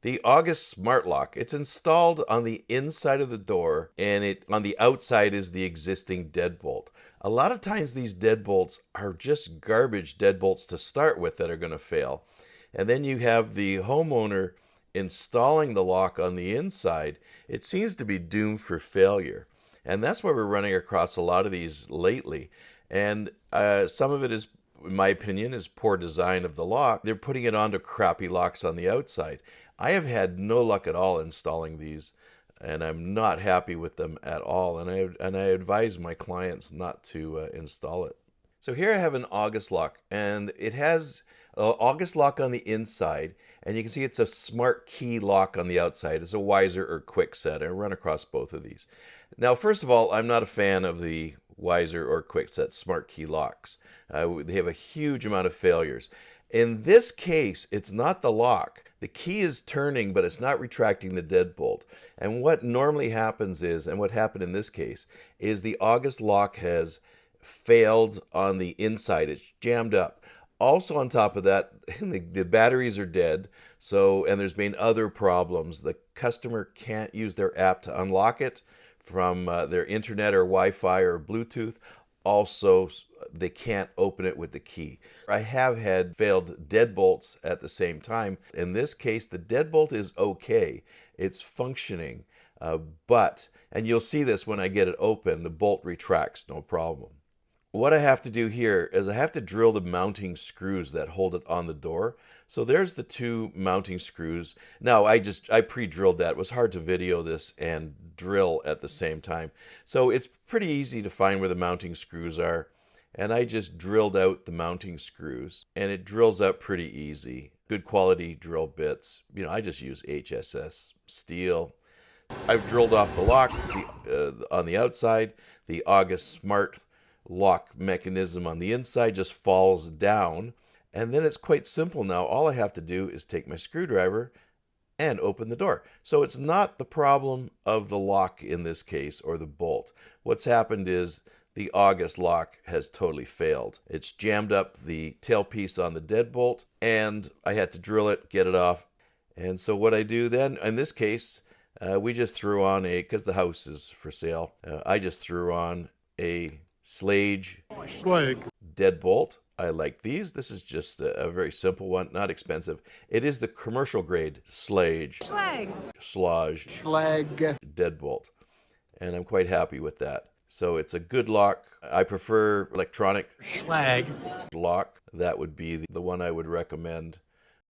The August Smartlock. It's installed on the inside of the door, and on the outside is the existing deadbolt. A lot of times these deadbolts are just garbage deadbolts to start with that are going to fail. And then you have the homeowner installing the lock on the inside. It seems to be doomed for failure. And that's why we're running across a lot of these lately. And some of it is, in my opinion, is poor design of the lock. They're putting it onto crappy locks on the outside. I have had no luck at all installing these, and I'm not happy with them at all. And I advise my clients not to install it. So here I have an August lock, and it has August lock on the inside, and you can see it's a smart key lock on the outside. It's a Weiser or Kwikset. I run across both of these. Now, first of all, I'm not a fan of the Weiser or Kwikset smart key locks. They have a huge amount of failures. In this case, it's not the lock. The key is turning, but it's not retracting the deadbolt. And what normally happens is, and what happened in this case, is the August lock has failed on the inside. It's jammed up. Also on top of that, the batteries are dead. So, and there's been other problems. The customer can't use their app to unlock it from their internet or Wi-Fi or Bluetooth. Also, they can't open it with the key. I have had failed deadbolts at the same time. In this case, the deadbolt is okay. It's functioning, and you'll see this when I get it open, the bolt retracts, no problem. What I have to do here is I have to drill the mounting screws that hold it on the door. So there's the two mounting screws. Now I pre-drilled that. It was hard to video this and drill at the same time. So it's pretty easy to find where the mounting screws are. And I just drilled out the mounting screws, and it drills out pretty easy. Good quality drill bits. You know, I just use HSS steel. I've drilled off the lock on the outside. The August Smart Lock mechanism on the inside just falls down, and then it's quite simple now. All I have to do is take my screwdriver and open the door. So it's not the problem of the lock in this case or the bolt. What's happened is the August lock has totally failed. It's jammed up the tailpiece on the deadbolt, and I had to drill it, get it off. And so what I do then, in this case, we just threw on because the house is for sale, I just threw on a Schlage deadbolt. I like these. This is just a very simple one, not expensive. It is the commercial grade Schlage deadbolt, and I'm quite happy with that. So it's a good lock. I prefer electronic lock. That would be the one I would recommend.